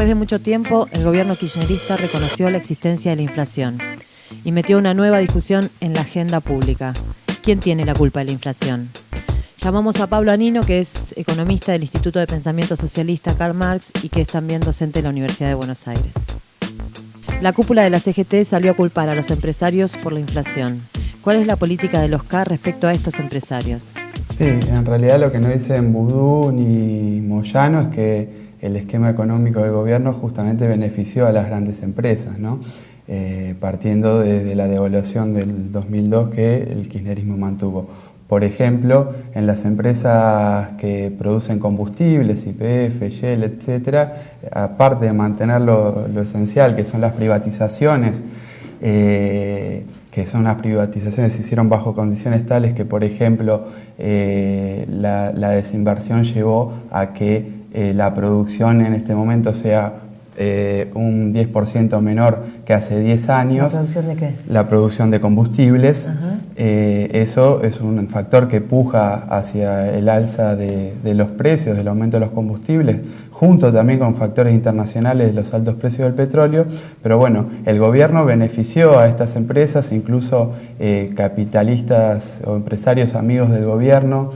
Después de mucho tiempo, el gobierno kirchnerista reconoció la existencia de la inflación y metió una nueva discusión en la agenda pública. ¿Quién tiene la culpa de la inflación? Llamamos a Pablo Anino, que es economista del Instituto de Pensamiento Socialista Karl Marx y que es también docente de la Universidad de Buenos Aires. La cúpula de la CGT salió a culpar a los empresarios por la inflación. ¿Cuál es la política de los K respecto a estos empresarios? Sí, en realidad lo que no dicen Boudou ni Moyano es que el esquema económico del gobierno justamente benefició a las grandes empresas, ¿no? Partiendo de la devaluación del 2002 que el kirchnerismo mantuvo. Por ejemplo, en las empresas que producen combustibles, YPF, Shell, etc., aparte de mantener lo esencial, que son las privatizaciones, que son unas privatizaciones que se hicieron bajo condiciones tales que, por ejemplo, la desinversión llevó a que la producción en este momento sea un 10% menor que hace 10 años. ¿La producción de qué? La producción de combustibles. Eso es un factor que puja hacia el alza de los precios, del aumento de los combustibles, junto también con factores internacionales de los altos precios del petróleo. Pero bueno, el gobierno benefició a estas empresas, incluso capitalistas o empresarios amigos del gobierno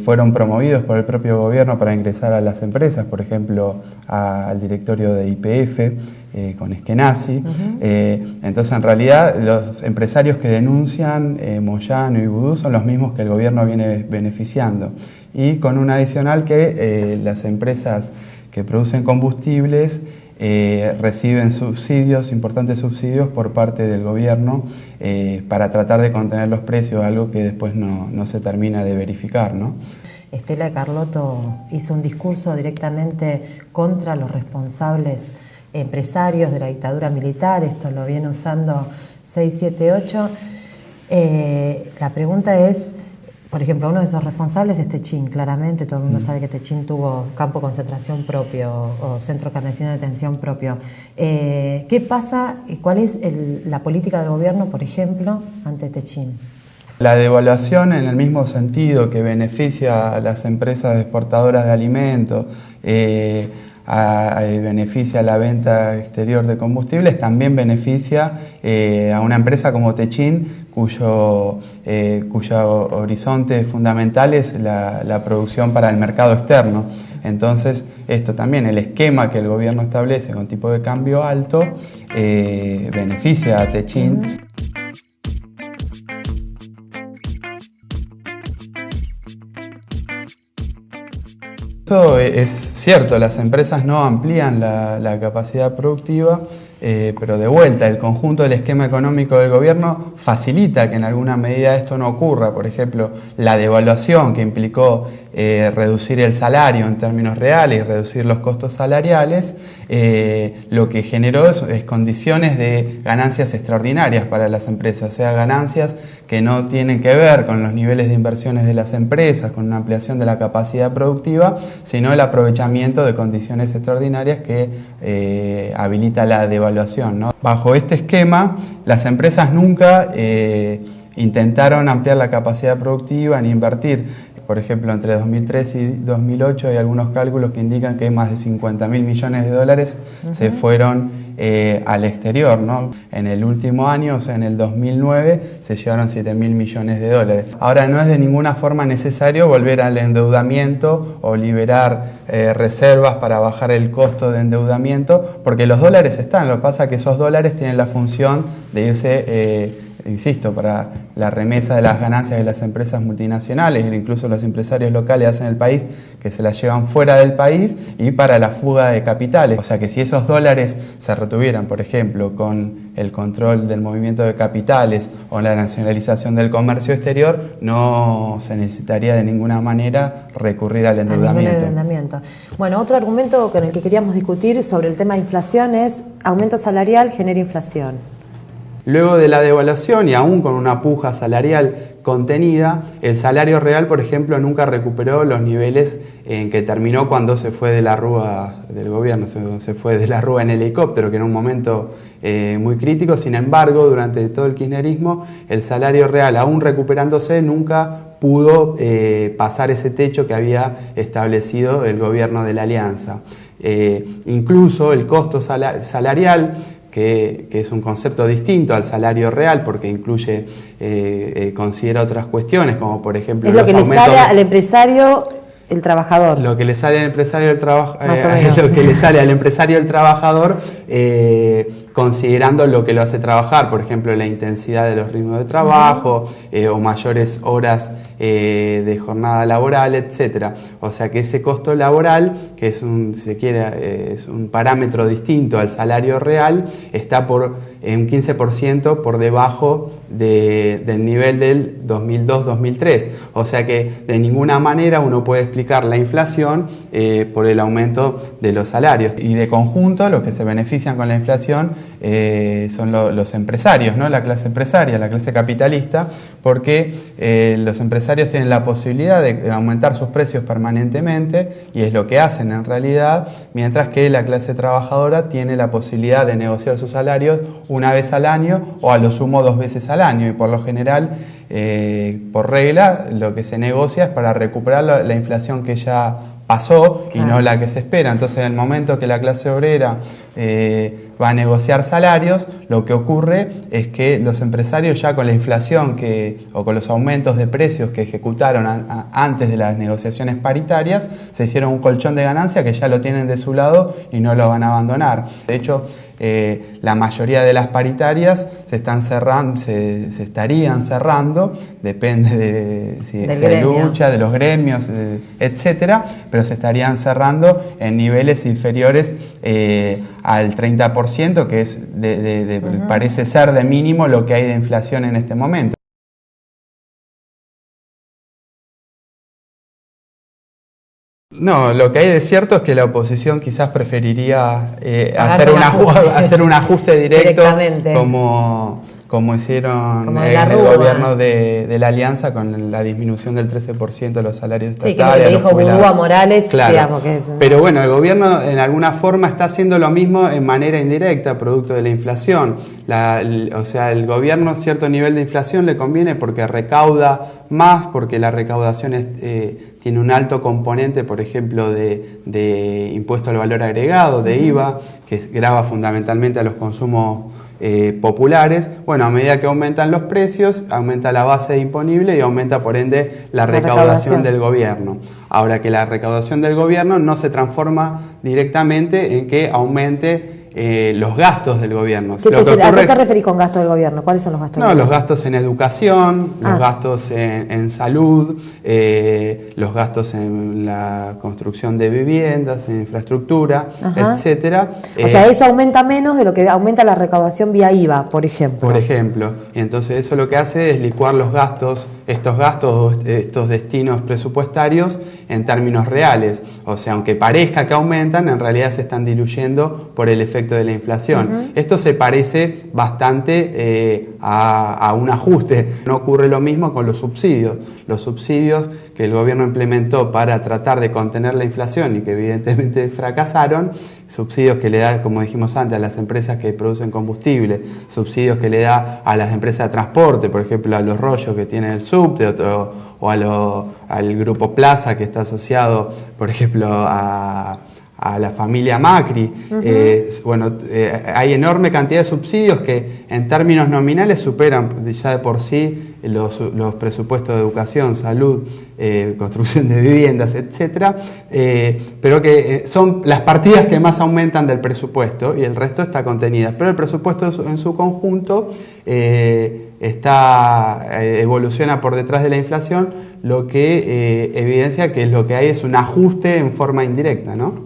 fueron promovidos por el propio gobierno para ingresar a las empresas, por ejemplo, al directorio de YPF, con Eskenazi. Entonces, en realidad, los empresarios que denuncian Moyano y Boudou son los mismos que el gobierno viene beneficiando. Y con un adicional que las empresas que producen combustibles reciben subsidios, importantes subsidios por parte del gobierno para tratar de contener los precios, algo que después no se termina de verificar, ¿no? Estela Carlotto hizo un discurso directamente contra los responsables empresarios de la dictadura militar, esto lo viene usando 678. La pregunta es, por ejemplo, uno de esos responsables es Techín, claramente, todo el mundo sabe que Techín tuvo campo de concentración propio o centro clandestino de detención propio. ¿Qué pasa y cuál es la política del gobierno, por ejemplo, ante Techín? La devaluación, en el mismo sentido que beneficia a las empresas exportadoras de alimentos, beneficia a la venta exterior de combustibles, también beneficia a una empresa como Techín, cuyo horizonte fundamental es la producción para el mercado externo. Entonces, esto también, el esquema que el gobierno establece con tipo de cambio alto, beneficia a Techín. Eso es cierto, las empresas no amplían la capacidad productiva, pero de vuelta, el conjunto del esquema económico del gobierno facilita que en alguna medida esto no ocurra. Por ejemplo, la devaluación que implicó reducir el salario en términos reales y reducir los costos salariales, lo que generó es condiciones de ganancias extraordinarias para las empresas, o sea, ganancias que no tienen que ver con los niveles de inversiones de las empresas, con una ampliación de la capacidad productiva, sino el aprovechamiento de condiciones extraordinarias que habilita la devaluación, ¿no? Bajo este esquema, las empresas nunca intentaron ampliar la capacidad productiva ni invertir. Por ejemplo, entre 2003 y 2008 hay algunos cálculos que indican que más de 50.000 millones de dólares se fueron al exterior, ¿no? En el último año, o sea, en el 2009, se llevaron 7.000 millones de dólares. Ahora, no es de ninguna forma necesario volver al endeudamiento o liberar reservas para bajar el costo de endeudamiento, porque los dólares están. Lo que pasa es que esos dólares tienen la función de irse insisto, para la remesa de las ganancias de las empresas multinacionales, incluso los empresarios locales hacen el país que se las llevan fuera del país, y para la fuga de capitales. O sea que si esos dólares se retuvieran, por ejemplo, con el control del movimiento de capitales o la nacionalización del comercio exterior, no se necesitaría de ninguna manera recurrir al endeudamiento. Bueno, otro argumento con el que queríamos discutir sobre el tema de inflación es aumento salarial genera inflación. Luego de la devaluación y aún con una puja salarial contenida, el salario real, por ejemplo, nunca recuperó los niveles en que terminó cuando se fue de la rúa del gobierno, se fue de la rúa en helicóptero, que era un momento muy crítico. Sin embargo, durante todo el kirchnerismo, el salario real, aún recuperándose, nunca pudo pasar ese techo que había establecido el gobierno de la Alianza. Incluso el costo salarial, que es un concepto distinto al salario real porque incluye, considera otras cuestiones, como por ejemplo... Es lo que le sale al empresario el trabajador. Lo que le sale al empresario el lo que le sale al empresario el trabajador, considerando lo que lo hace trabajar, por ejemplo, la intensidad de los ritmos de trabajo, o mayores horas de jornada laboral, etcétera. O sea que ese costo laboral, que es si se quiere, es un parámetro distinto al salario real, está en 15% por debajo del nivel del 2002-2003. O sea que de ninguna manera uno puede explicar la inflación por el aumento de los salarios. Y de conjunto, los que se benefician con la inflación son los empresarios, ¿no? La clase empresaria, la clase capitalista, porque los empresarios tienen la posibilidad de aumentar sus precios permanentemente, y es lo que hacen en realidad, mientras que la clase trabajadora tiene la posibilidad de negociar sus salarios una vez al año o a lo sumo 2 veces al año, y por lo general, por regla, lo que se negocia es para recuperar la inflación que ya pasó y no la que se espera. Entonces, en el momento que la clase obrera va a negociar salarios, lo que ocurre es que los empresarios, ya con la inflación o con los aumentos de precios que ejecutaron antes de las negociaciones paritarias, se hicieron un colchón de ganancia que ya lo tienen de su lado y no lo van a abandonar. De hecho, la mayoría de las paritarias se estarían cerrando, depende de lucha, de los gremios, etcétera, pero se estarían cerrando en niveles inferiores al 30%, que es parece ser de mínimo lo que hay de inflación en este momento. No, lo que hay de cierto es que la oposición quizás preferiría hacer un ajuste directo como hicieron en el gobierno de la Alianza, con la disminución del 13% de los salarios estatales. Sí, que le dijo Vudú a Morales, claro. Digamos que es... Pero bueno, el gobierno en alguna forma está haciendo lo mismo en manera indirecta, producto de la inflación. O sea, el gobierno a cierto nivel de inflación le conviene porque recauda más, porque la recaudación tiene un alto componente, por ejemplo, de impuesto al valor agregado, de IVA, que grava fundamentalmente a los consumos populares. Bueno, a medida que aumentan los precios, aumenta la base imponible y aumenta por ende la recaudación del gobierno. Ahora, que la recaudación del gobierno no se transforma directamente en que aumente los gastos del gobierno. ¿A qué te referís con gastos del gobierno? ¿Cuáles son los gastos del gobierno? Los gastos en educación, los gastos en salud, los gastos en la construcción de viviendas, en infraestructura, etcétera. O sea, eso aumenta menos de lo que aumenta la recaudación vía IVA, por ejemplo. Por ejemplo. Y entonces eso lo que hace es licuar los gastos, estos destinos presupuestarios en términos reales. O sea, aunque parezca que aumentan, en realidad se están diluyendo por el efecto de la inflación. Esto se parece bastante a un ajuste. No ocurre lo mismo con los subsidios. Los subsidios que el gobierno implementó para tratar de contener la inflación y que evidentemente fracasaron, subsidios que le da, como dijimos antes, a las empresas que producen combustible, subsidios que le da a las empresas de transporte, por ejemplo a los rollos que tienen el subte, o al Grupo Plaza, que está asociado, por ejemplo, a la familia Macri. Hay enorme cantidad de subsidios que en términos nominales superan ya de por sí los presupuestos de educación, salud, construcción de viviendas, etcétera, pero que son las partidas que más aumentan del presupuesto y el resto está contenida. Pero el presupuesto en su conjunto evoluciona por detrás de la inflación, lo que evidencia que lo que hay es un ajuste en forma indirecta, ¿no?